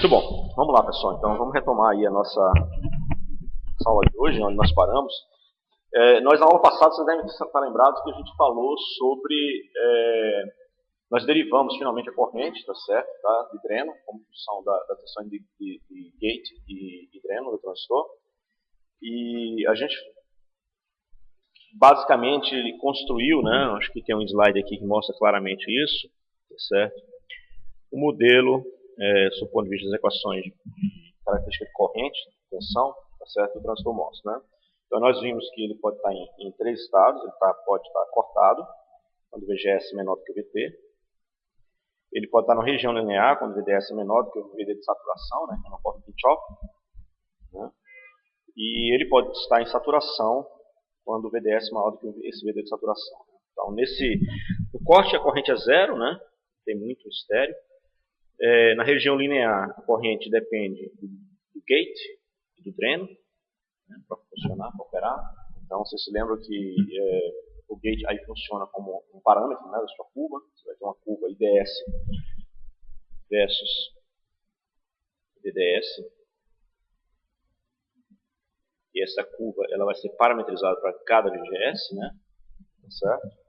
Muito bom. Vamos lá, pessoal. Então, vamos retomar aí a nossa aula de hoje, onde nós paramos. Nós, na aula passada, vocês devem estar lembrados que a gente falou sobre... nós derivamos, finalmente, a corrente, tá certo? Tá? De dreno, como função da tensão de gate e dreno do transistor. E a gente, basicamente, construiu, né? Acho que tem um slide aqui que mostra claramente isso, tá certo? O modelo... sob o ponto de vista das equações de característica de corrente, tensão, tá certo? O transistor MOS, né? Então nós vimos que ele pode estar em três estados, ele pode estar cortado, quando o VGS é menor do que o VT. Ele pode estar na região linear, quando o VDS é menor do que o VD de saturação, né? Que não ocorre pinch-off, né? E ele pode estar em saturação, quando o VDS é maior do que esse VD de saturação. Então no corte a corrente é zero, né? Tem muito estéreo. Na região linear, a corrente depende do gate e do dreno, né, para funcionar, para operar. Então, vocês se lembram que o gate aí funciona como um parâmetro, né, da sua curva. Você vai ter uma curva IDS versus VDS. E essa curva ela vai ser parametrizada para cada VGS, né, tá certo?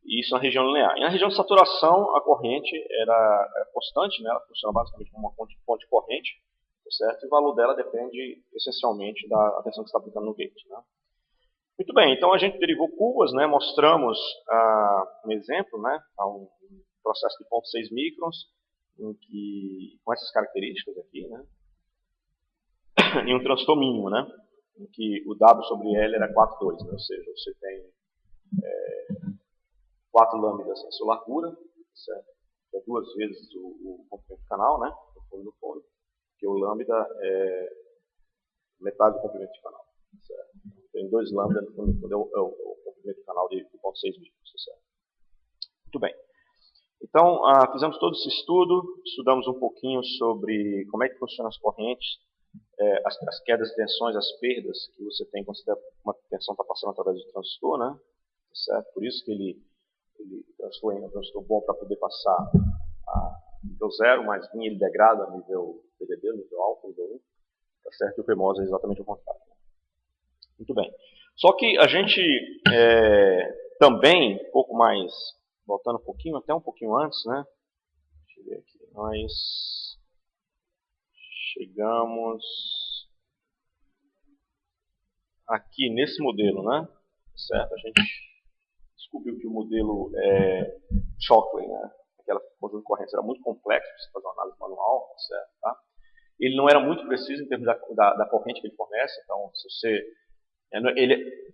Isso na região linear. E na região de saturação, a corrente era constante, né? Ela funciona basicamente como uma fonte corrente, tá certo? E o valor dela depende essencialmente da tensão que você está aplicando no gate, né? Muito bem, então a gente derivou curvas, né? Mostramos um exemplo, né? Um processo de 0,6 microns, com essas características aqui, né? E um transistor mínimo, né? Em que o W sobre L era 4,2, né? Ou seja, você tem 4 lambdas em sua largura, certo? É 2 vezes o comprimento do canal, né? No fundo, porque o lambda é metade do comprimento do canal, certo? Tem 2 lambda no fundo, é o comprimento do canal de 0,6 microns, certo? Muito bem. Então, fizemos todo esse estudo, estudamos um pouquinho sobre como é que funcionam as correntes, as quedas de tensões, as perdas que você tem quando uma tensão está passando através do transistor, né? Certo? Por isso que ele transistor é um transistor bom para poder passar a nível 0, mas ele degrada a nível PDD, nível alfa, nível 1, tá certo? E o PMOS é exatamente o contrário. Muito bem. Só que a gente também, um pouco mais, voltando um pouquinho, até um pouquinho antes, né? Deixa eu ver aqui. Nós chegamos aqui nesse modelo, né? Certo? A gente descobriu que o modelo Shockley, né, aquela conjunto de correntes, era muito complexo para você fazer uma análise manual, certo? Tá? Ele não era muito preciso em termos da corrente que ele fornece, então, se você...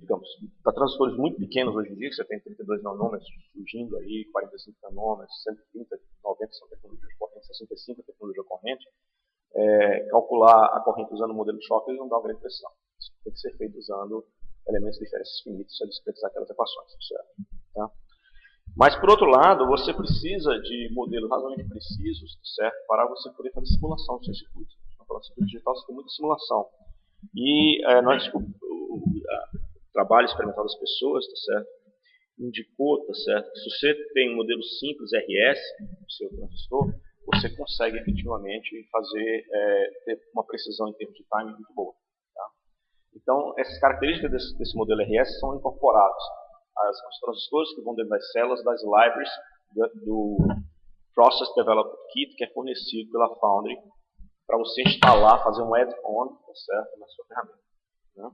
digamos, para transistores muito pequenos hoje em dia, que você tem 32 nanômetros surgindo aí, 45 nanômetros, 130, 90 são tecnologias de corrente, 65 tecnologia de corrente, calcular a corrente usando o modelo Shockley não dá uma grande pressão. Isso tem que ser feito usando elementos de diferenças finitas para discretizar aquelas equações, certo? Tá? Mas, por outro lado, você precisa de modelos razoavelmente precisos, certo? Para você poder fazer simulação do seu circuito. No circuito digital você tem muita simulação. E o trabalho experimental das pessoas, tá certo? Indicou, tá certo? Que se você tem um modelo simples RS no seu transistor, você consegue efetivamente ter uma precisão em termos de timing muito boa. Então, essas características desse modelo RS são incorporadas aos transistores que vão dentro das células das libraries do Process Development Kit, que é fornecido pela Foundry, para você instalar, fazer um add-on, tá certo, na sua ferramenta. Né?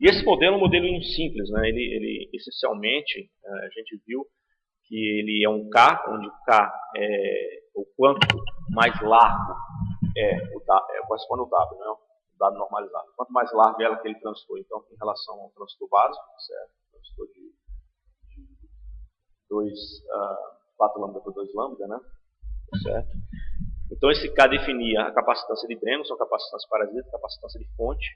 E esse modelo é um modelo simples, né? Ele essencialmente, a gente viu que ele é um K, onde o K é o quanto mais largo corresponde ao W, né? Dado normalizado. Quanto mais largo é aquele transistor, então, em relação ao transistor básico, certo? Transistor de 4 lambda por 2 lambda, né? Certo? Então, esse K definia a capacitância de dreno, são capacitância parasita, capacitância de fonte.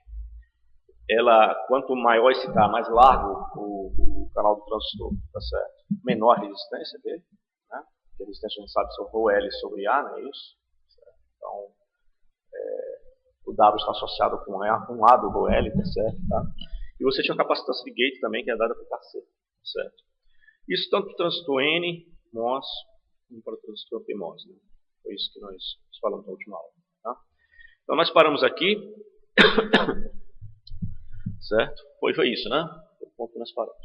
Quanto maior esse K, mais largo o canal do transistor, tá certo? Menor a resistência dele, né? Porque a resistência a gente sabe sobre ρL sobre A, não é isso? Certo? Então, o W está associado com um A do ρL, tá certo? Tá? E você tinha uma capacitância de gate também, que é dada por KC, certo? Isso tanto para o transistor N, MOS, como para o transistor PMOS, né? Foi isso que nós falamos na última aula. Tá? Então nós paramos aqui. Certo? Foi isso, né? Foi o ponto que nós paramos.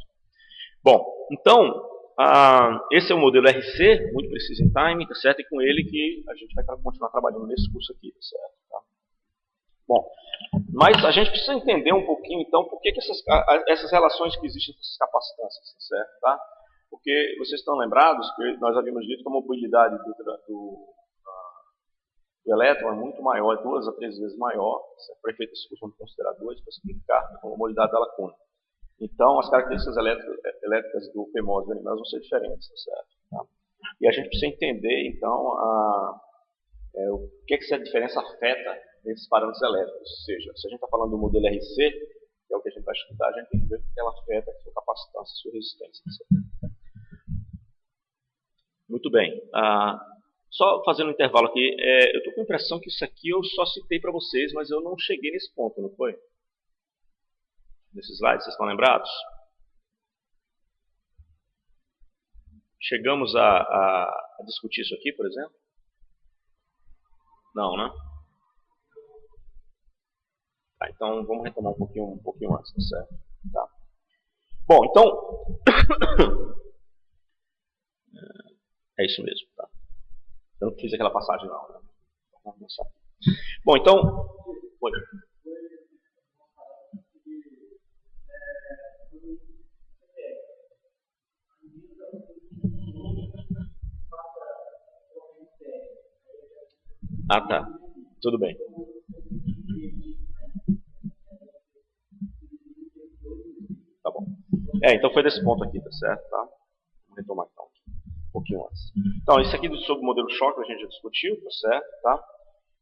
Bom, então, esse é o modelo RC, muito preciso em time, tá certo? E com ele que a gente vai continuar trabalhando nesse curso aqui, tá certo? Tá? Bom, mas a gente precisa entender um pouquinho, então, por que essas relações que existem entre essas capacitâncias, tá certo? Tá? Porque vocês estão lembrados que nós havíamos dito que a mobilidade do elétron é muito maior, é 2 a 3 vezes maior, para efeito desse curso vamos considerar 2 para simplificar, a mobilidade da lacuna. Então, as características elétricas do PMOS dos animais vão ser diferentes, tá certo? Tá? E a gente precisa entender, então, o que essa diferença afeta nesses parâmetros elétricos. Ou seja, se a gente está falando do modelo RC, que é o que a gente vai estudar, a gente tem que ver o que ela afeta a sua capacitância, a sua resistência. Tá certo? Muito bem. Só fazendo um intervalo aqui, eu estou com a impressão que isso aqui eu só citei para vocês, mas eu não cheguei nesse ponto, não foi? Nesses slides, vocês estão lembrados? Chegamos a discutir isso aqui, por exemplo? Não, né? Tá, então vamos retomar um pouquinho antes, tá certo? Tá. Bom, então... é isso mesmo, tá? Eu não fiz aquela passagem não, né? Vamos começar. Bom, então... Oi. Tá. Tudo bem. Tá bom. Então foi desse ponto aqui, tá certo? Tá? Vamos retomar então aqui, um pouquinho antes. Então, isso aqui sobre o modelo choque a gente já discutiu, tá certo? Tá?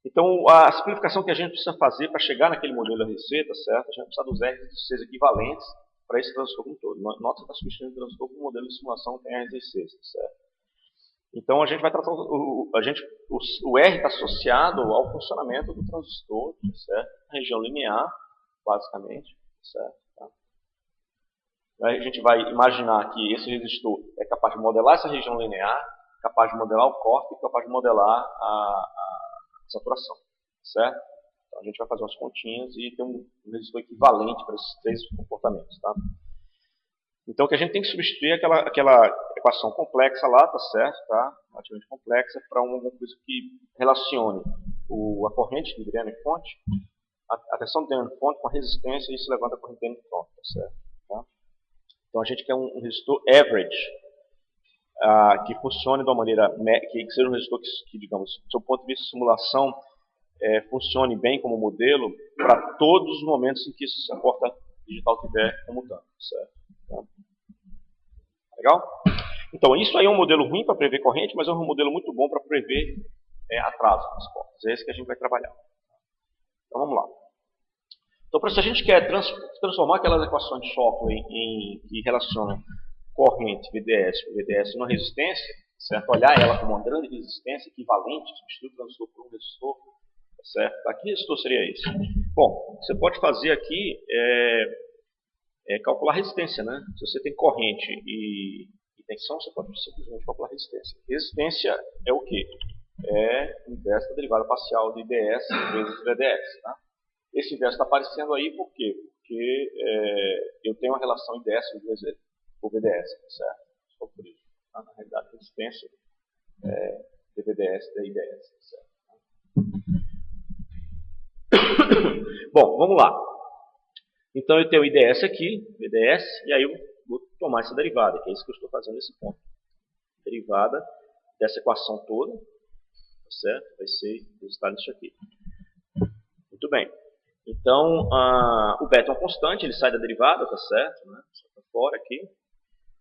Então, a simplificação que a gente precisa fazer para chegar naquele modelo RC, tá certo? A gente precisa dos R's de 6 equivalentes para esse transtorno como todo. Nota que está substituindo o transtorno com o modelo de simulação tem R's de 6, tá certo? Então, a gente vai tratar o R está associado ao funcionamento do transistor, tá certo? Região linear, basicamente, tá certo? Tá? A gente vai imaginar que esse resistor é capaz de modelar essa região linear, capaz de modelar o corte e capaz de modelar a saturação, certo? Então, a gente vai fazer umas continhas e ter um resistor equivalente para esses 3 comportamentos, tá? Então, o que a gente tem que substituir é aquela equação complexa lá, tá certo? Tá? Relativamente complexa, para alguma coisa que relacione a corrente de dreno-fonte, a tensão de dreno-fonte com a resistência e isso levanta a corrente de dreno-fonte, tá certo? Tá? Então, a gente quer um resistor average, que funcione de uma maneira, que seja um resistor que, digamos, do seu ponto de vista de simulação, funcione bem como modelo para todos os momentos em que a porta digital estiver comutando, certo? Tá? Legal? Então, isso aí é um modelo ruim para prever corrente, mas é um modelo muito bom para prever atraso nas portas. É esse que a gente vai trabalhar. Então, vamos lá. Então, se a gente quer transformar aquelas equações de Shockley que relacionam corrente VDS com VDS numa resistência, certo? Olhar ela como uma grande resistência equivalente, substituir o transistor por um resistor, certo? Tá? Que resistor seria esse? Bom, você pode fazer aqui calcular resistência, né? Se você tem corrente e tensão, você pode simplesmente calcular resistência. Resistência é o quê? É o inverso da derivada parcial de IDS vezes VDS, tá? Esse inverso está aparecendo aí por quê? Porque eu tenho uma relação IDS por VDS, certo? Só por isso. Tá? Na realidade, resistência de VDS da IDS, certo? Bom, vamos lá. Então eu tenho o IDS aqui, VDS, e aí eu vou tomar essa derivada, que é isso que eu estou fazendo nesse ponto. Derivada dessa equação toda, tá certo? Vai ser o resultado disso aqui. Muito bem. Então, o beta é uma constante, ele sai da derivada, tá certo? Né? Só para fora aqui.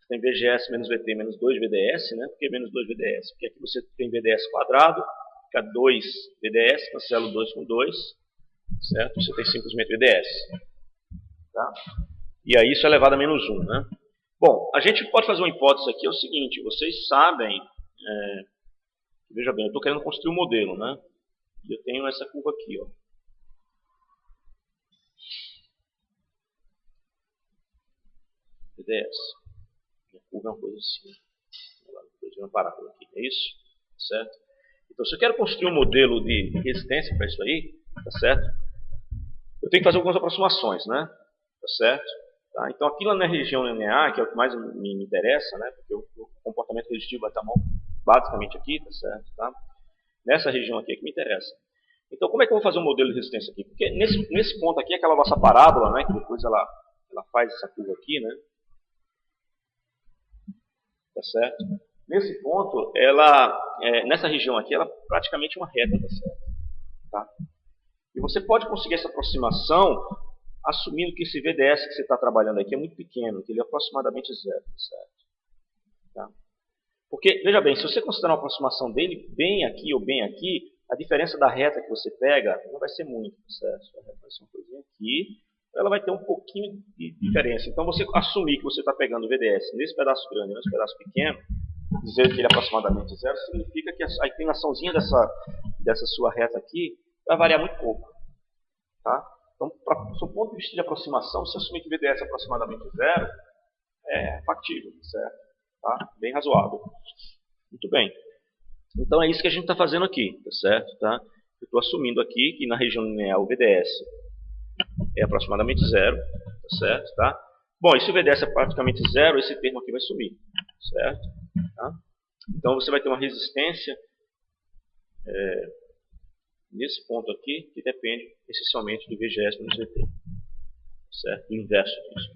Você tem VGS menos VT menos 2 VDS, né? Por que menos 2 VDS? Porque aqui você tem VDS quadrado, fica 2 VDS, cancela 2 com 2, certo? Você tem simplesmente VDS. Tá? E aí isso é elevado a menos 1, né? Bom, a gente pode fazer uma hipótese aqui, é o seguinte, vocês sabem, veja bem, eu estou querendo construir um modelo, né? E eu tenho essa curva aqui, ó. VDS. A curva é uma coisa assim. Uma parábola aqui, é isso? Certo? Então, se eu quero construir um modelo de resistência para isso aí, tá certo? Eu tenho que fazer algumas aproximações, né? Tá certo? Tá? Então, aqui na região linear, que é o que mais me interessa, né? Porque o comportamento resistivo vai estar basicamente aqui, tá certo? Tá? Nessa região aqui é que me interessa. Então, como é que eu vou fazer um modelo de resistência aqui? Porque nesse ponto aqui, aquela nossa parábola, né? Que depois ela faz essa curva aqui, né? Tá certo? Nesse ponto, nessa região aqui, ela é praticamente uma reta, tá certo? Tá? E você pode conseguir essa aproximação assumindo que esse VDS que você está trabalhando aqui é muito pequeno, que ele é aproximadamente zero, tá certo? Tá? Porque, veja bem, se você considerar uma aproximação dele bem aqui ou bem aqui, a diferença da reta que você pega não vai ser muito, tá certo? A reta vai ser uma coisinha aqui, ela vai ter um pouquinho de diferença. Então, você assumir que você está pegando o VDS nesse pedaço grande e nesse pedaço pequeno, dizer que ele é aproximadamente zero, significa que a inclinaçãozinha dessa sua reta aqui vai variar muito pouco. Tá? Então, do ponto de vista de aproximação, se assumir que o VDS é aproximadamente zero, é factível, certo? Tá? Bem razoável. Muito bem. Então, é isso que a gente está fazendo aqui, tá certo? Tá? Eu estou assumindo aqui que na região linear o VDS é aproximadamente zero, tá certo? Tá? Bom, e se o VDS é praticamente zero, esse termo aqui vai sumir, certo? Tá? Então, você vai ter uma resistência nesse ponto aqui, que depende essencialmente do VGS menos VT. Certo? O inverso disso.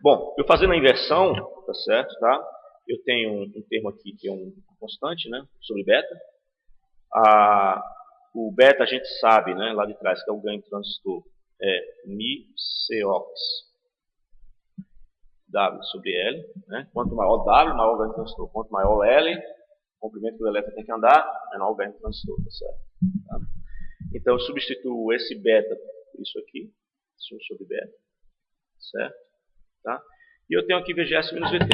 Bom, eu fazendo a inversão, tá certo? Tá? Eu tenho um termo aqui que é uma constante, né? Sobre beta. O beta a gente sabe, né? Lá de trás, que é o ganho de transistor. É μCox W sobre L. Né? Quanto maior W, maior o ganho de transistor. Quanto maior L, o comprimento que o elétron tem que andar, menor o ganho de transistor, tá certo? Tá? Então, eu substituo esse beta por isso aqui, isso sobre beta, certo? Tá? E eu tenho aqui VGS menos VT,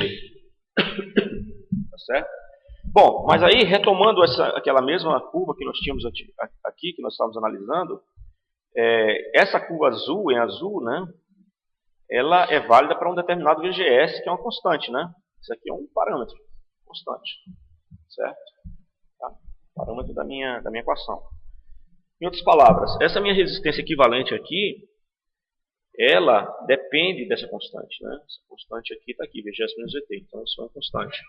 tá certo? Bom, mas aí, retomando aquela mesma curva que nós tínhamos aqui, que nós estávamos analisando, essa curva azul, em azul, né? Ela é válida para um determinado VGS, que é uma constante, né? Isso aqui é um parâmetro, constante. Certo? Tá? Parâmetro da minha equação. Em outras palavras, essa minha resistência equivalente aqui, ela depende dessa constante. Né? Essa constante aqui está aqui, VGS menos VT. Então, isso é uma constante.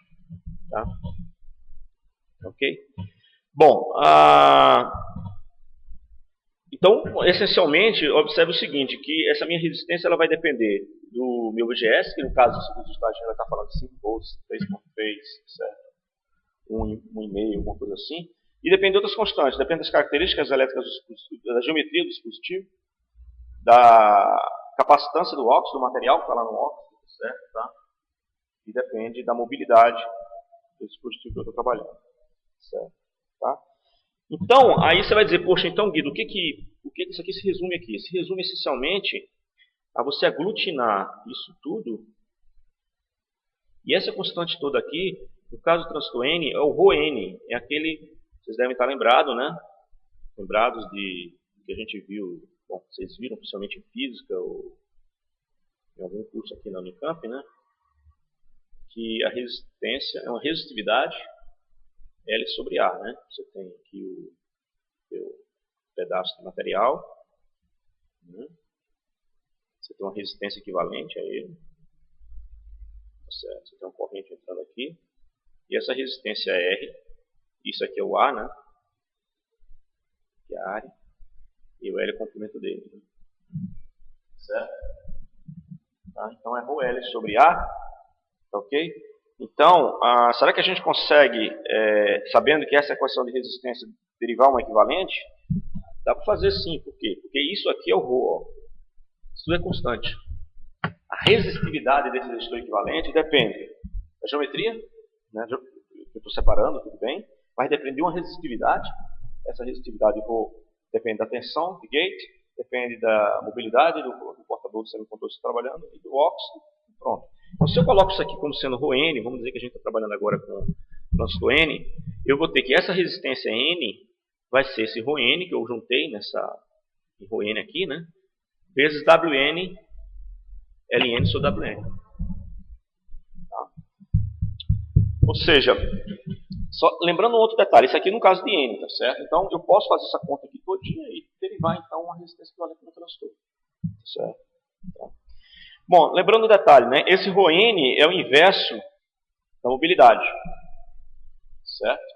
Tá? Ok? Bom, então, essencialmente, observe o seguinte, que essa minha resistência ela vai depender do meu VGS, que no caso do segundo estágio ela está falando de 5 volts, 3.3, certo? 1,5, alguma coisa assim. E depende de outras constantes. Depende das características elétricas da geometria do dispositivo, da capacitância do óxido, do material que está lá no óxido, certo? Tá? E depende da mobilidade do dispositivo que eu estou trabalhando. Certo? Tá? Então, aí você vai dizer, poxa, então, Guido, o que isso aqui se resume aqui? Se resume essencialmente a você aglutinar isso tudo. E essa constante toda aqui, no caso do transistor N, é o ρN. É aquele, vocês devem estar lembrados, né? Lembrados de que a gente viu, bom, vocês viram principalmente em física ou em algum curso aqui na Unicamp, né? Que a resistência é uma resistividade L sobre A, né? Você tem aqui o pedaço de material, né? Você tem uma resistência equivalente a ele, certo? Você tem uma corrente entrando aqui, e essa resistência é R, isso aqui é o A, né? Que é a área, e o L é o comprimento dele, né? Certo? Tá? Então é ρL sobre A, tá ok? Então, será que a gente consegue, sabendo que essa equação de resistência derivar uma equivalente? Dá para fazer sim, por quê? Porque isso aqui é o ρ, ó. Isso é constante. A resistividade desse resistor equivalente depende da geometria, né? Eu estou separando, tudo bem, mas depende de uma resistividade. Essa resistividade depende da tensão de gate, depende da mobilidade do portador do semicondutor que está trabalhando e do óxido. Pronto. Então, se eu coloco isso aqui como sendo ρN, vamos dizer que a gente está trabalhando agora com transistor N, eu vou ter que essa resistência N vai ser esse ρN que eu juntei em ρN aqui, né? Vezes WN LN sobre WN. Tá? Ou seja, Só, lembrando um outro detalhe, isso aqui no caso de N, tá certo? Então eu posso fazer essa conta aqui todinha e derivar então uma resistência equivalente no transtor. Tá certo? Então, bom, lembrando o detalhe, né? Esse ρN é o inverso da mobilidade. Certo?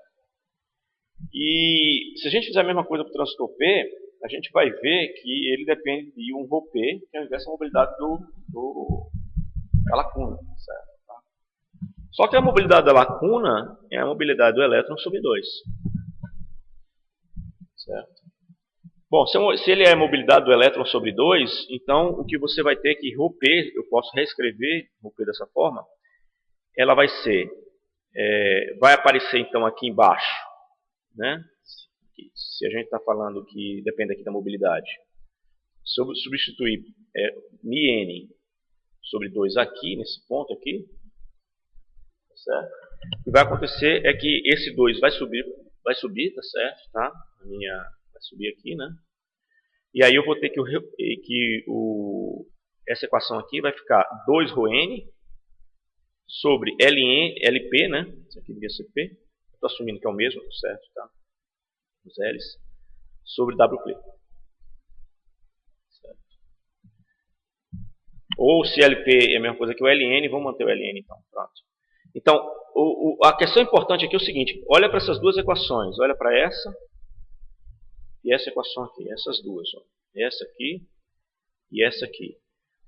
E se a gente fizer a mesma coisa para o transtor P, a gente vai ver que ele depende de um ρP, que é o inverso da mobilidade da lacuna. Certo? Só que a mobilidade da lacuna é a mobilidade do elétron sobre 2. Certo? Bom, se ele é a mobilidade do elétron sobre 2, então o que você vai ter é que ρP, eu posso reescrever ρP dessa forma, ela vai ser, vai aparecer então aqui embaixo, né? Se a gente está falando que depende aqui da mobilidade. Se eu substituir μn sobre 2 aqui, nesse ponto aqui, certo? O que vai acontecer é que esse 2 vai subir, tá certo? Tá? Vai subir aqui, né? E aí eu vou ter essa equação aqui vai ficar 2 ρn sobre LP, né? Isso aqui devia ser P. Estou assumindo que é o mesmo, certo? Tá? Os L's, sobre WP. Certo? Ou se LP é a mesma coisa que o LN, vamos manter o LN então. Pronto. Então, a questão importante aqui é o seguinte, olha para essas duas equações, olha para essa e essa equação aqui, essas duas, ó. Essa aqui e essa aqui.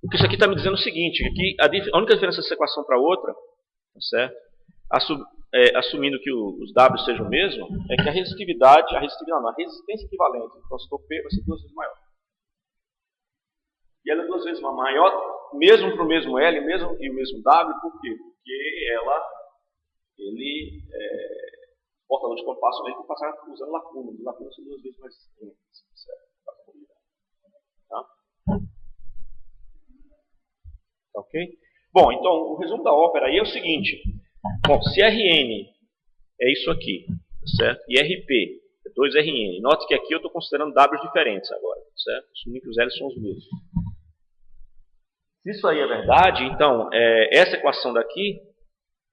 O que isso aqui está me dizendo é o seguinte, que a única diferença dessa equação para a outra, tá certo? Assumindo que os W sejam o mesmo, é que a resistência equivalente do transtor P vai ser 2 vezes maior. E ela é 2 vezes maior, mesmo para o mesmo L e o mesmo W, por quê? Porque o portador de compasso tem que passar usando lacuna. As lacunas são 2 vezes mais extensas, certo? Tá? Ok? Bom, então o resumo da ópera aí é o seguinte. Bom, se Rn é isso aqui, certo? E Rp é 2Rn. Note que aqui eu estou considerando Ws diferentes agora, certo? Assumindo que os Ls são os mesmos. Se isso aí é verdade, então essa equação daqui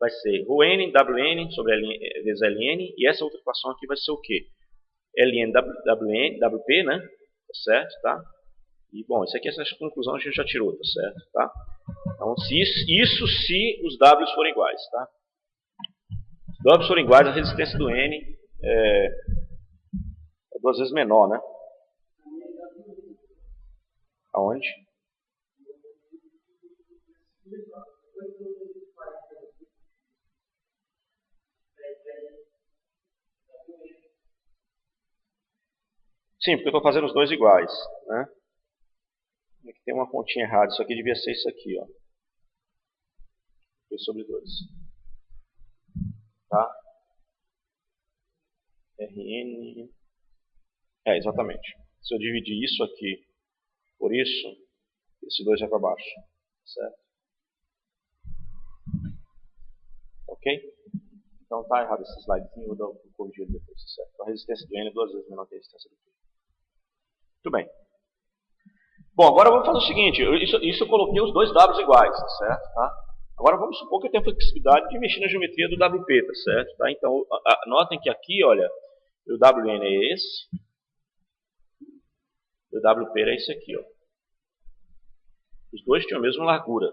vai ser ρn, Wn sobre vezes Ln, e essa outra equação aqui vai ser o quê? Ln, Wp, né? Tá certo? Tá? E, bom, isso aqui, essa conclusão a gente já tirou, tá certo? Tá? Então, se os Ws forem iguais, tá? Se os Ws forem iguais, a resistência do N é 2 vezes menor, né? Aonde? Sim, porque eu estou fazendo os dois iguais, né? Aqui tem uma continha errada, isso aqui devia ser isso aqui, ó. 2 sobre 2. Tá? Rn... exatamente. Se eu dividir isso aqui por isso, esse 2 vai para baixo. Certo? Ok? Então tá errado esse slidezinho, eu vou corrigir ele depois. Certo? Então, a resistência do N é 2 vezes menor que a resistência do P. Muito bem. Bom, agora vamos fazer o seguinte, isso eu coloquei os dois Ws iguais, certo? Tá? Agora vamos supor que eu tenho flexibilidade de mexer na geometria do WP, tá certo? Tá? Então, notem que aqui, olha, o Wn é esse, e o WP é esse aqui, ó. Os dois tinham a mesma largura.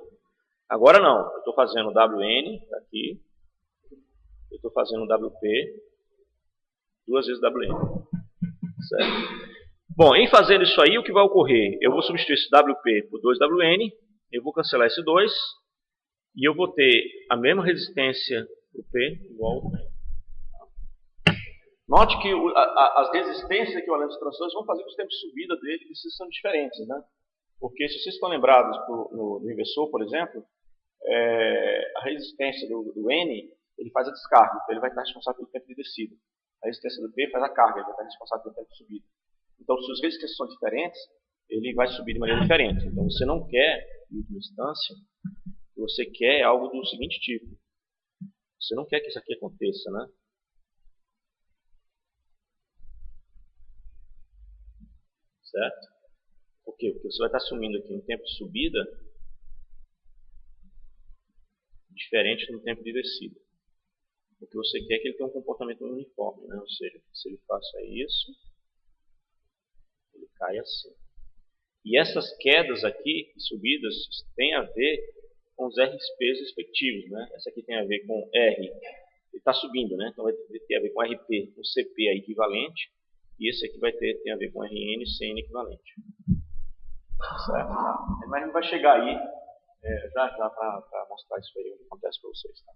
Agora não, eu estou fazendo o Wn, tá aqui, eu estou fazendo o WP, 2 vezes Wn, certo? Bom, em fazendo isso aí, o que vai ocorrer? Eu vou substituir esse WP por 2Wn, eu vou cancelar esse 2, e eu vou ter a mesma resistência do P igual ao P. Note que as resistências equivalentes dos transistores vão fazer com que os tempos de subida dele são diferentes, né? Porque se vocês estão lembrados no inversor, por exemplo, a resistência do N, ele faz a descarga, então ele vai estar responsável pelo tempo de descida. A resistência do P faz a carga, ele vai estar responsável pelo tempo de subida. Então, se as resistências são diferentes, ele vai subir de maneira diferente. Então, você não quer, em última instância, você quer algo do seguinte tipo. Você não quer que isso aqui aconteça, né? Certo? Por quê? Porque você vai estar assumindo aqui um tempo de subida diferente do tempo de descida. o que você quer é que ele tenha um comportamento uniforme, né? Ou seja, se ele faça isso, ele cai assim. E essas quedas aqui, subidas, têm a ver com os RPs respectivos, né? Essa aqui tem a ver com R, ele está subindo, né? Então vai ter a ver com RP, com CP aí equivalente, e esse aqui tem a ver com RN e CN equivalente. Certo? Mas a gente vai chegar aí já para mostrar isso aí, o que acontece para vocês. Tá?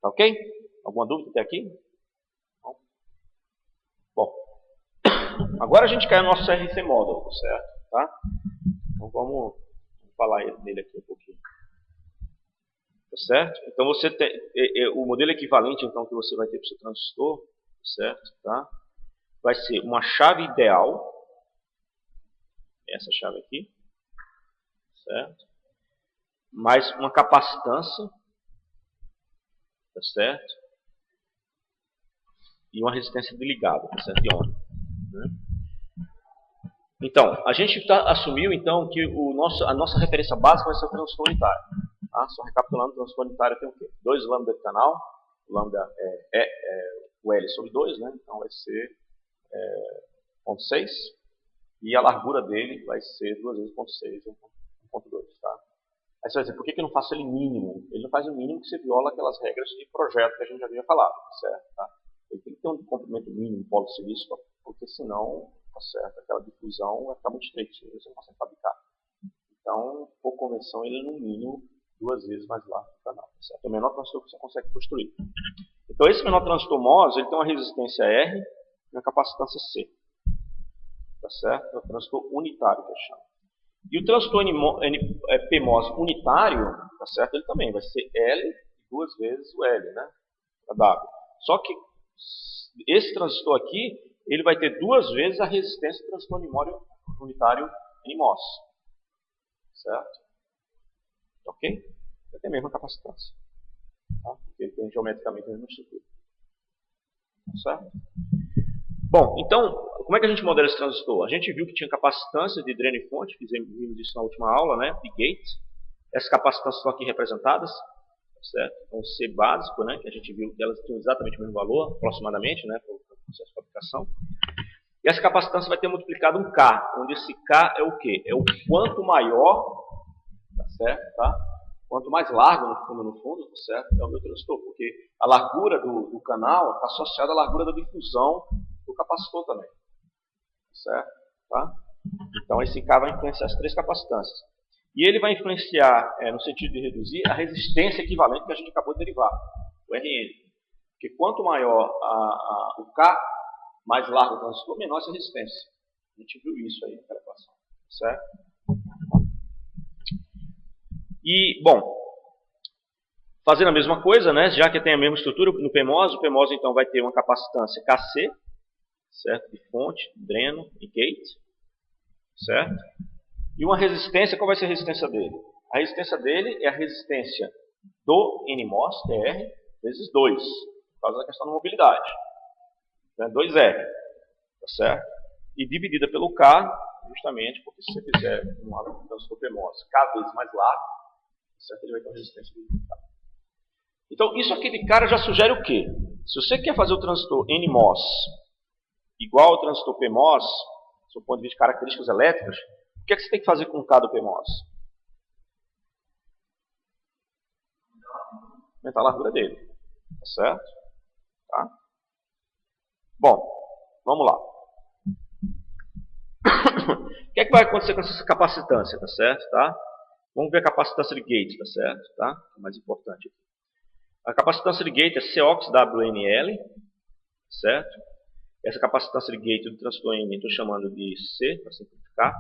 Tá ok? Alguma dúvida até aqui? Bom, agora a gente cai no nosso CRC Model, certo? Tá? Então vamos falar dele aqui um pouquinho. Tá certo? Então você tem o modelo equivalente então, que você vai ter para o seu transistor, certo? Tá? Vai ser uma chave ideal, essa chave aqui, certo? Mais uma capacitância, tá certo? E uma resistência de ligado, tá certo? De onda, né? Então, a gente assumiu então que a nossa referência básica vai ser o transistor unitário. Tá? Só recapitulando, o transistor unitário tem o quê? 2 lambda de canal, lambda o L sobre 2, né? Então vai ser 0,6, e a largura dele vai ser 2 vezes 0,6, 1,2, tá? Aí você vai dizer, por que eu não faço ele mínimo? Ele não faz o mínimo que você viola aquelas regras de projeto que a gente já havia falado, certo? Tá? Ele tem que ter um comprimento mínimo de polo silício, porque senão, tá certo, aquela difusão vai ficar muito estreita, você não consegue fabricar. Então, por convenção, ele é no mínimo 2 vezes mais largo do canal, tá certo? É o menor transistor que você consegue construir. Então, esse menor transistor MOS, ele tem uma resistência R e uma capacitância C. Tá certo? É o transistor unitário que eu chamo. E o transistor PMOS unitário, tá certo? Ele também vai ser L 2 vezes o L, né? W. Só que esse transistor aqui, ele vai ter 2 vezes a resistência do transistor unitário NMOS. Certo? Ok? Ele tem a mesma capacitância. Tá? Porque ele tem geometricamente a mesma estrutura. Certo? Bom, então, como é que a gente modela esse transistor? A gente viu que tinha capacitância de dreno e fonte, vimos isso na última aula, né? De gate. Essas capacitâncias estão aqui representadas, certo? Então, C básico, né? Que a gente viu que elas tinham exatamente o mesmo valor, aproximadamente, né? Para o processo de fabricação. E essa capacitância vai ter multiplicado um K, onde esse K é o quê? É o quanto maior, tá certo? Tá? Quanto mais largo no fundo, tá certo? É o meu transistor, porque a largura do canal está associada à largura da difusão do capacitor também, certo? Tá? Então esse K vai influenciar as 3 capacitâncias. E ele vai influenciar, no sentido de reduzir, a resistência equivalente que a gente acabou de derivar, o RN. Porque quanto maior o K, mais largo o transistor, menor essa resistência. A gente viu isso aí naquela equação, certo? E, bom, fazendo a mesma coisa, né, já que tem a mesma estrutura no PMOS, o PMOS então vai ter uma capacitância KC, certo? De fonte, dreno e gate, certo? E uma resistência, qual vai ser a resistência dele? A resistência dele é a resistência do NMOS, que é R, vezes 2, por causa da questão da mobilidade. Então é 2R, tá certo? E dividida pelo K, justamente porque se você fizer um transistor PMOS K vezes mais largo, certo? Ele vai ter uma resistência de K. Então, isso aqui de cara já sugere o quê? Se você quer fazer o transistor NMOS igual ao transistor PMOS, do ponto de vista de características elétricas, o que é que você tem que fazer com o K do PMOS? Aumentar a largura dele. Tá certo? Tá? Bom, vamos lá. O que é que vai acontecer com essa capacitância? Tá certo? Tá? Vamos ver a capacitância de gate, tá certo? Tá? É mais importante aqui. A capacitância de gate é COX-WNL, certo? Essa capacitância de gate do transistor N eu estou chamando de C, para simplificar.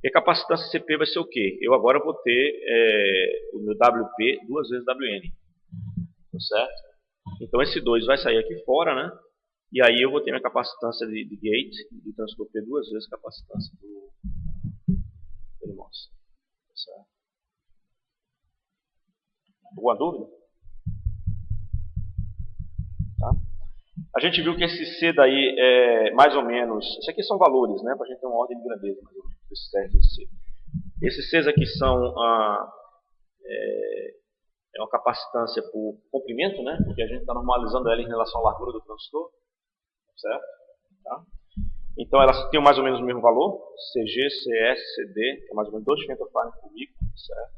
E a capacitância CP vai ser o quê? Eu agora vou ter o meu WP 2 vezes WN. Tá certo? Então esse 2 vai sair aqui fora, né? E aí eu vou ter minha capacitância de gate do transistor P 2 vezes a capacitância do NMOS. Tá certo? Alguma dúvida? Tá? A gente viu que esse C daí é mais ou menos... Isso aqui são valores, né? Para a gente ter uma ordem de grandeza, mais ou menos, esse C. Esses Cs aqui são é uma capacitância por comprimento, né? Porque a gente está normalizando ela em relação à largura do transistor, certo? Tá? Então elas têm mais ou menos o mesmo valor, CG, CS, CD, que é mais ou menos 2 femtofarad por micro, certo?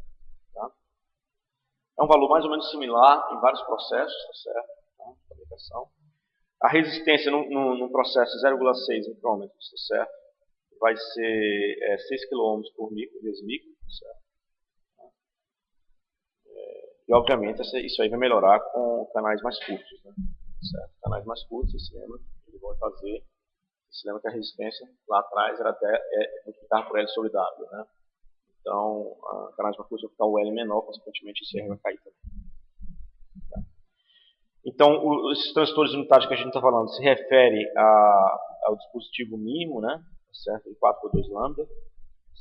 Tá? É um valor mais ou menos similar em vários processos, tá certo? Tá? Fabricação. A resistência no processo 0,6 micrômetros, tá certo? Vai ser 6 kΩ por micro, vezes micro, tá certo? E obviamente isso aí vai melhorar com canais mais curtos, né? Certo? Canais mais curtos, esse lembra, ele vai fazer. Você lembra que a resistência lá atrás era até multiplicada por L sobre W, né? Então, canais mais curtos vai ficar o L menor, consequentemente esse R vai cair também. Tá? Então, esses transistores unitários que a gente está falando se refere ao dispositivo mínimo, né? Certo? De 4 por 2 lambda,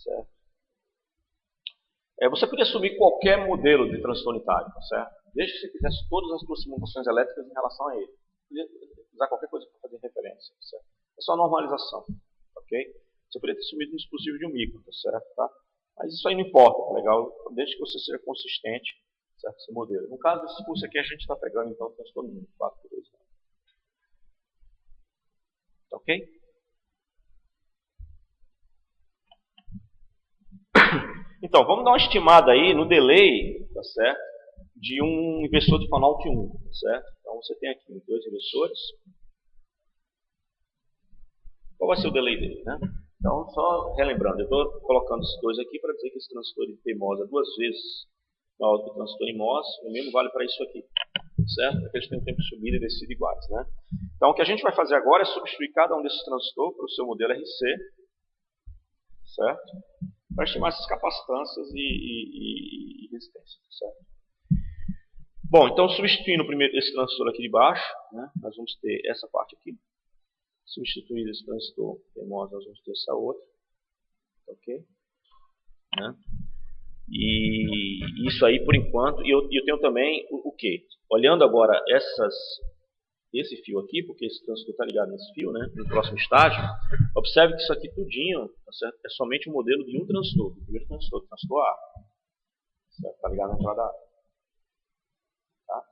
certo? Você podia assumir qualquer modelo de transistor unitário, certo? Desde que você fizesse todas as suas simulações elétricas em relação a ele. Você podia usar qualquer coisa para fazer referência, certo? É só normalização, ok? Você poderia ter assumido um dispositivo de 1 micro, certo? Tá? Mas isso aí não importa, tá legal? Desde que você seja consistente, certo? Esse modelo. No caso desse curso aqui, a gente está pegando então o transistor mínimo, 4 por 2. Ok? Então, vamos dar uma estimada aí no delay, tá certo? De um inversor de Fanout 1, tá certo? Então você tem aqui 2 inversores. Qual vai ser o delay dele, né? Então, só relembrando, eu estou colocando esses dois aqui para dizer que esse transistor de PMOS é 2 vezes maior do que o transistor em MOS, o mesmo vale para isso aqui, certo? Porque eles têm um tempo de subida e descida iguais, né? Então, o que a gente vai fazer agora é substituir cada um desses transistores para o seu modelo RC, certo? Para estimar essas capacitâncias e resistências, certo? Bom, então substituindo primeiro esse transistor aqui de baixo, né, nós vamos ter essa parte aqui. Substituir esse transistor PMOS, nós vamos ter essa outra, ok? Né? E isso aí por enquanto, e eu tenho também o que? Olhando agora esse fio aqui, porque esse transistor está ligado nesse fio, né, no próximo estágio, observe que isso aqui tudinho, tá certo? É somente um modelo de um transistor, o primeiro transistor, o transistor A. Está ligado na entrada A. Tá?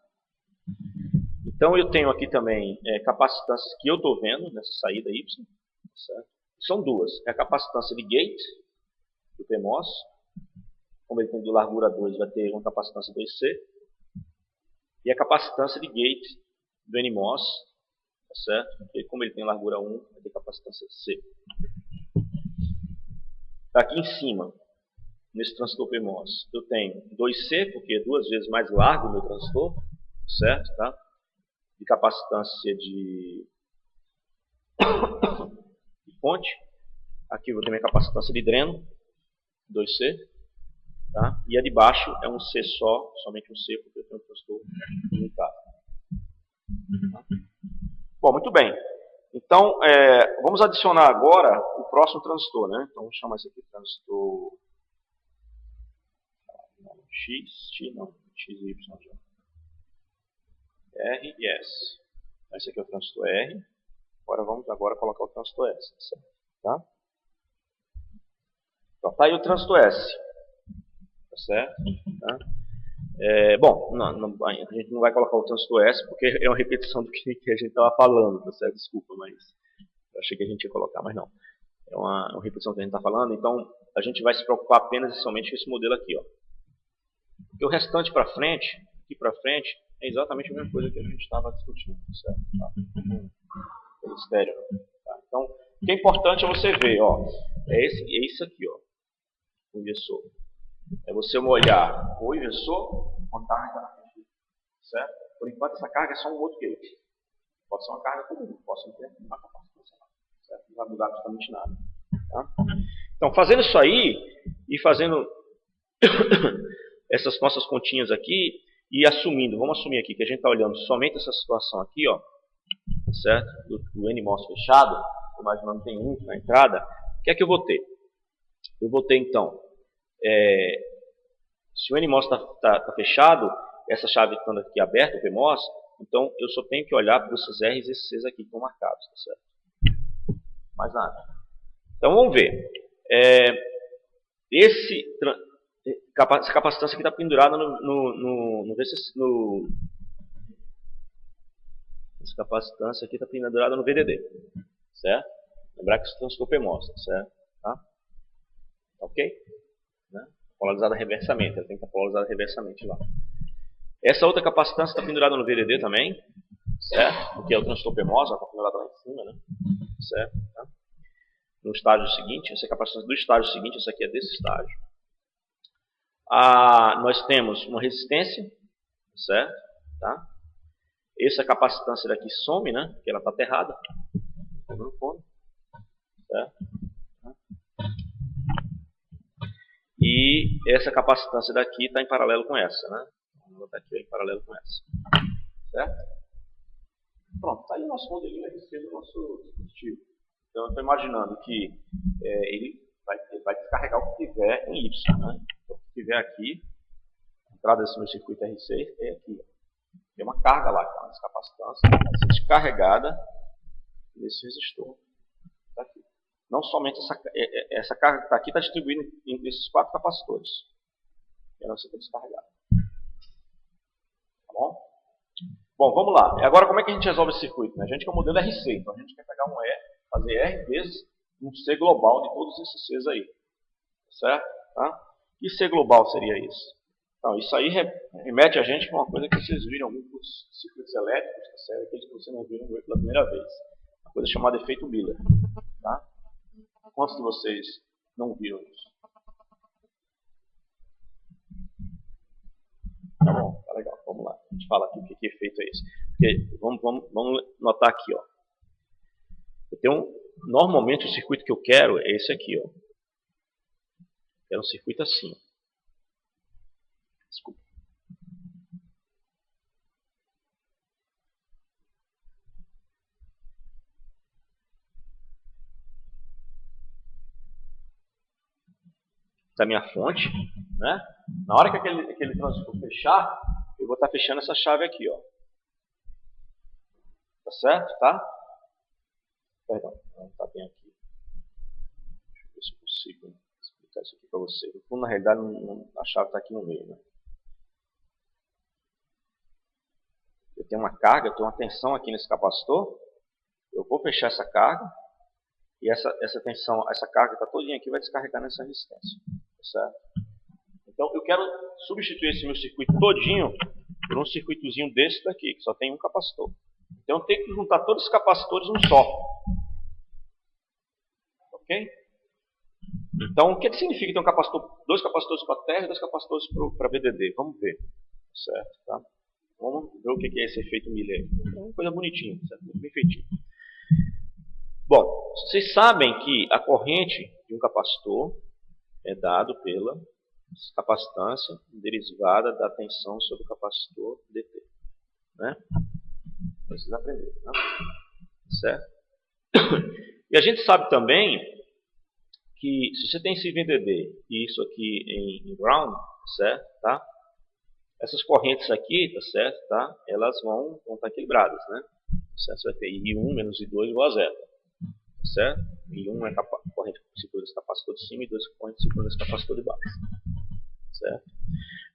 Então eu tenho aqui também capacitâncias que eu estou vendo nessa saída Y. Certo? São duas. É a capacitância de gate do PMOS. Como ele tem de largura 2, vai ter uma capacitância 2C. E a capacitância de gate do NMOS. Tá certo? E como ele tem largura 1, vai ter capacitância C. Aqui em cima, nesse transistor PMOS, eu tenho 2C, porque é 2 vezes mais largo o meu transistor. Certo? Tá? De capacitância de fonte. Aqui eu vou ter minha capacitância de dreno, 2C. Tá? E a de baixo é um C só, somente um C, porque eu tenho um transistor limitado. Tá? Bom, muito bem. Então, vamos adicionar agora o próximo transistor. Né? Então, vamos chamar esse aqui de transistor XY, R e S. Esse aqui é o transistor R. Agora vamos colocar o transistor S. Tá? Então, tá aí o transistor S. Tá certo? Tá? Bom, a gente não vai colocar o transistor S porque é uma repetição do que a gente estava falando. Tá certo? Desculpa, mas eu achei que a gente ia colocar, mas não. É uma repetição do que a gente está falando. Então, a gente vai se preocupar apenas e somente com esse modelo aqui. Ó. Porque o restante para frente, aqui para frente, é exatamente a mesma coisa que a gente estava discutindo. Certo? Tá? Pelo estéreo. Tá? Então, o que é importante é você ver, ó, é isso aqui, ó, o inversor. É você olhar o inversor com a carga, certo? Por enquanto, essa carga é só um outro gate. Pode ser uma carga comum, pode ser uma capacitância, certo? Não vai mudar absolutamente nada. Tá? Então, fazendo isso aí e fazendo essas nossas continhas aqui e assumindo, vamos assumir aqui que a gente está olhando somente essa situação aqui, ó, certo? Do NMOS fechado, imaginando que tem um na entrada, o que é que eu vou ter? Eu vou ter então, se o NMOS está fechado, essa chave estando aqui aberta, o PMOS, então eu só tenho que olhar para esses R's e esses C's aqui que estão marcados, tá certo? Mais nada. Então vamos ver. essa capacitância aqui está pendurada essa capacitância aqui está pendurada no VDD, certo? Lembrar que isso tem um escopemostra, certo? Tá? Ok? Né? Polarizada reversamente, ela tem que estar polarizada reversamente lá. Essa outra capacitância está pendurada no VDD também, certo? Porque é o transtopemose, ela está pendurada lá em cima, né? Certo? Tá? No estágio seguinte, essa é a capacitância do estágio seguinte, essa aqui é desse estágio. Nós temos uma resistência, certo? Tá? Essa capacitância daqui some, né? Porque ela está aterrada. No fundo. Certo? E essa capacitância daqui está em paralelo com essa, né? Vou botar aqui em paralelo com essa. Certo? Pronto, está aí o nosso modelinho RC do nosso dispositivo. Então eu estou imaginando que ele vai descarregar o que tiver em Y, né? Então, o que tiver aqui, a entrada desse meu circuito RC é aqui. Tem uma carga lá, que é uma descapacitância, vai ser descarregada nesse resistor. Tá aqui. Não somente essa carga que está aqui está distribuída entre esses 4 capacitores. E ela vai ser descarregada. Tá bom? Bom, vamos lá. Agora, como é que a gente resolve esse circuito? A gente quer o modelo RC, então a gente quer pegar um E, fazer R vezes um C global de todos esses Cs aí. Certo? Tá? Que C global seria isso? Então, isso aí remete a gente para uma coisa que vocês viram muito nos circuitos elétricos, tá certo? Aqueles que vocês não viram pela primeira vez. Uma coisa chamada efeito Miller. Tá? Quantos de vocês não viram isso? Tá bom, tá legal. Vamos lá. A gente fala aqui o que efeito é esse. Porque, vamos notar aqui, ó. Normalmente o circuito que eu quero é esse aqui, ó. Quero um circuito assim. Desculpa. Da minha fonte, né? Na hora que aquele transistor fechar, eu vou estar fechando essa chave aqui, ó. Tá certo? Tá? Perdão, não está bem aqui. Deixa eu ver se eu consigo explicar isso aqui para você. No fundo, na realidade, a chave está aqui no meio, né? Eu tenho uma carga, eu tenho uma tensão aqui nesse capacitor. Eu vou fechar essa carga. E essa tensão, essa carga está todinha aqui, vai descarregar nessa resistência. Tá certo? Então, eu quero substituir esse meu circuito todinho por um circuitozinho desse daqui, que só tem um capacitor. Então, eu tenho que juntar todos os capacitores num só. Ok? Então, o que significa ter dois capacitores para terra e 2 capacitores para VDD? Vamos ver. Certo? Tá? Vamos ver o que é esse efeito Miller. É uma coisa bonitinha, certo? Muito bem feitinho. Bom, vocês sabem que a corrente de um capacitor é dado pela capacitância derivada da tensão sobre o capacitor DT. Né? Vocês aprenderam, né? Certo? E a gente sabe também que se você tem esse VDD e isso aqui em ground, certo? Tá? Essas correntes aqui, tá certo? Tá? Elas vão estar equilibradas, né? Certo? Você vai ter I1 menos I2 igual a 0. Certo? I1 é a corrente que segura esse capacitor de cima e 2 correntes que segura esse capacitor de baixo. Certo?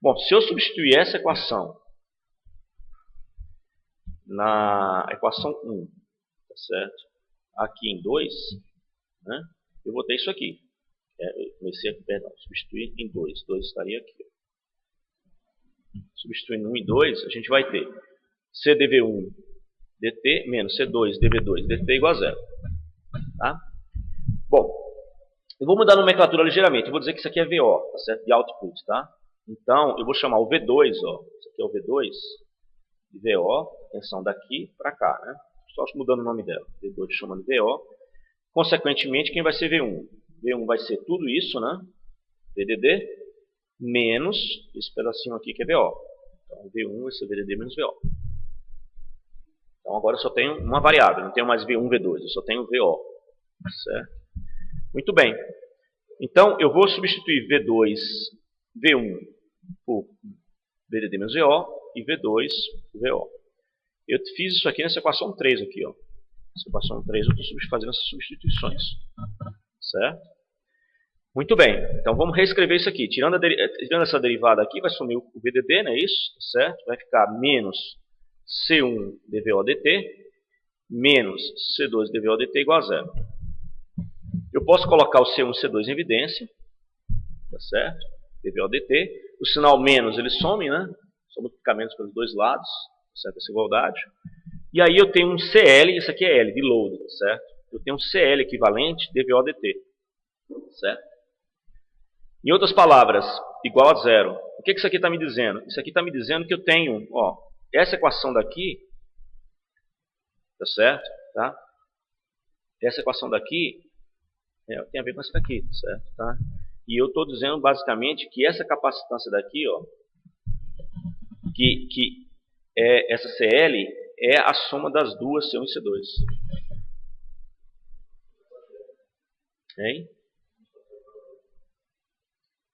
Bom, se eu substituir essa equação na equação 1, tá certo? Aqui em 2, né? Eu vou ter isso aqui. Substituir em 2. 2 estaria aqui. Substituindo 1 em 2, a gente vai ter CdV1 dt menos C2 dV2 dt igual a 0. Tá? Bom, eu vou mudar a nomenclatura ligeiramente. Eu vou dizer que isso aqui é VO, tá certo? De output, tá? Então, eu vou chamar o V2, ó. Isso aqui é o V2 de VO, tensão daqui para cá, né? Só mudando o nome dela. V2 chamando VO. Consequentemente, quem vai ser V1? V1 vai ser tudo isso, né? VDD menos esse pedacinho aqui que é VO. Então, V1 vai ser VDD menos VO. Então, agora eu só tenho uma variável. Não tenho mais V1, V2. Eu só tenho VO. Certo? Muito bem. Então, eu vou substituir V1 por VDD menos VO e V2 por VO. Eu fiz isso aqui nessa equação 3 aqui, ó. Nessa equação 3 eu estou fazendo essas substituições. Certo? Muito bem, então vamos reescrever isso aqui. Tirando essa derivada aqui, vai sumir o VDD, não é isso? Certo? Vai ficar menos C1 dVOdt menos C2 dVOdt igual a zero. Eu posso colocar o C1 e C2 em evidência, tá certo? dVOdt. O sinal menos ele some, né? Só multiplicar menos pelos dois lados, tá certo? Essa igualdade. E aí eu tenho um CL, isso aqui é L, de load, tá certo? Eu tenho um CL equivalente dVOdt, certo? Em outras palavras, igual a zero. O que isso aqui está me dizendo? Isso aqui está me dizendo que eu tenho, ó, essa equação daqui, tá certo? Tá? Essa equação daqui tem a ver com essa daqui, tá certo? Tá? E eu estou dizendo basicamente que essa capacitância daqui, ó, que é essa CL é a soma das duas C1 e C2. Hein?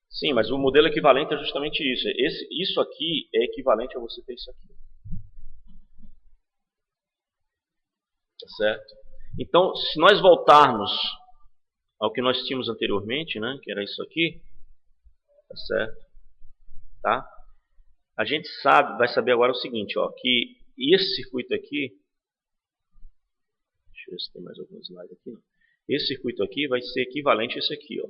Sim, mas o modelo equivalente é justamente isso. Isso aqui é equivalente a você ter isso aqui. Tá certo? Então, se nós voltarmos ao que nós tínhamos anteriormente, né, que era isso aqui, tá certo? Tá? A gente vai saber agora o seguinte, ó, que esse circuito aqui, deixa eu ver se tem mais algum slide aqui, não. Esse circuito aqui vai ser equivalente a esse aqui, ó.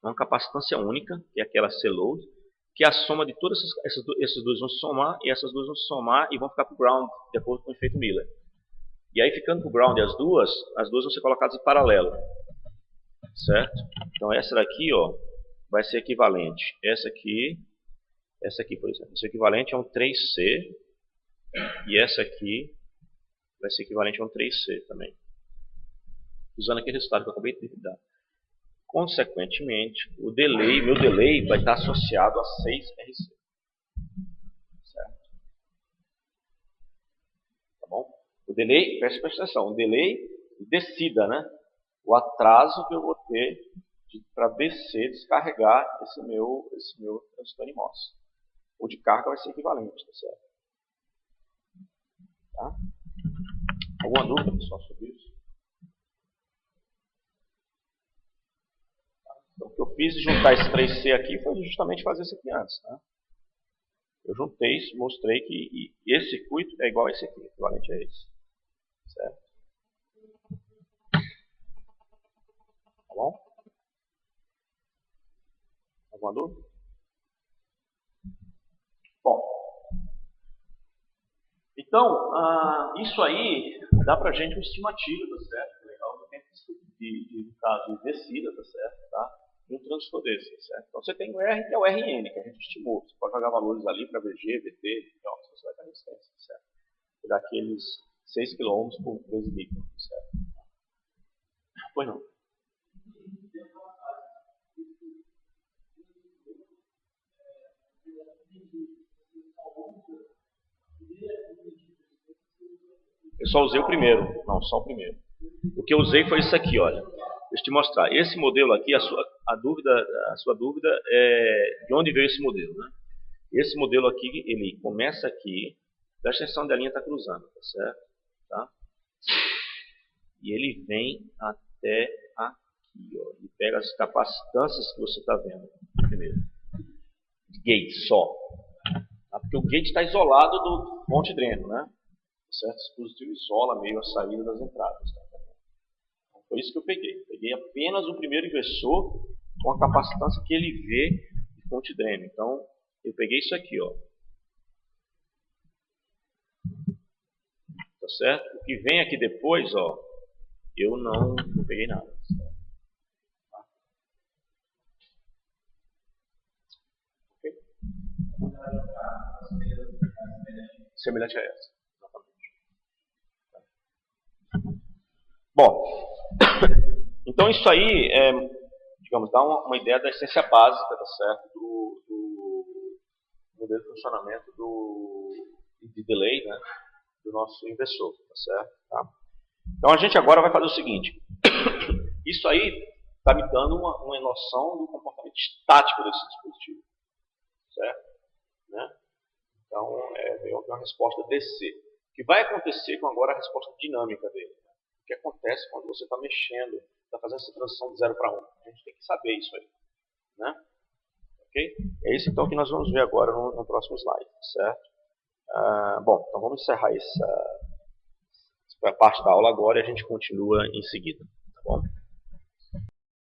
Uma capacitância única, que é aquela C-load, que é a soma de todas essas duas vão somar, e essas duas vão somar e vão ficar para o ground, de acordo com o efeito Miller. E aí, ficando para o ground as duas vão ser colocadas em paralelo. Certo? Então, essa daqui, ó, vai ser equivalente. Essa aqui, por exemplo, vai ser equivalente a um 3C. E essa aqui vai ser equivalente a um 3C também. Usando aquele resultado que eu acabei de dar. Consequentemente, meu delay vai estar associado a 6RC. Certo? Tá bom? O delay, presta atenção, o delay descida, né? O atraso que eu vou ter para descer, descarregar esse meu transistor MOS. O de carga vai ser equivalente, tá certo? Tá? Alguma dúvida, pessoal, sobre isso? Então, o que eu fiz de juntar esse 3C aqui foi justamente fazer isso aqui antes. Né? Eu juntei, mostrei que esse circuito é igual a esse aqui, equivalente a esse. Certo? Tá bom? Alguma dúvida? Bom. Então, isso aí dá pra gente uma estimativa, tá certo? Legal, do tempo de caso de descida, tá certo? Tá? De um transistor desse, tá certo? Então você tem o R, que é o RN, que a gente estimou. Você pode jogar valores ali para VG, VT, então você vai ter resistência, tá certo? Daqueles 6 km por 13 micron, tá certo? Pois não. Eu só usei o primeiro. Não, só o primeiro. O que eu usei foi isso aqui, olha. Deixa eu te mostrar. Esse modelo aqui, a sua dúvida é de onde veio esse modelo, né? Esse modelo aqui, ele começa aqui, presta atenção onde a linha está cruzando, tá certo? Tá? E ele vem até aqui, ó. Ele pega as capacitâncias que você está vendo primeiro. De gate só. Tá? Porque o gate está isolado do fonte dreno, né? Certo? Esse dispositivo isola meio a saída das entradas. Tá? Então, foi isso que eu peguei. Peguei apenas o primeiro inversor com a capacitância que ele vê de fonte dreno. Então, eu peguei isso aqui, ó. Tá certo? O que vem aqui depois, ó, eu não peguei nada. Tá? Ok? Semelhante a essa. Bom, então isso aí digamos, dá uma ideia da essência básica, tá certo, do modelo de funcionamento de delay, né, do nosso inversor, tá certo? Tá? Então a gente agora vai fazer o seguinte, isso aí está me dando uma noção do comportamento estático desse dispositivo, certo? Né? Então é uma resposta DC. O que vai acontecer com agora a resposta dinâmica dele? O que acontece quando você está mexendo, está fazer essa transição de 0 para 1. A gente tem que saber isso aí, né? Ok? É isso então que nós vamos ver agora no próximo slide, certo? Bom, então vamos encerrar essa parte da aula agora e a gente continua em seguida.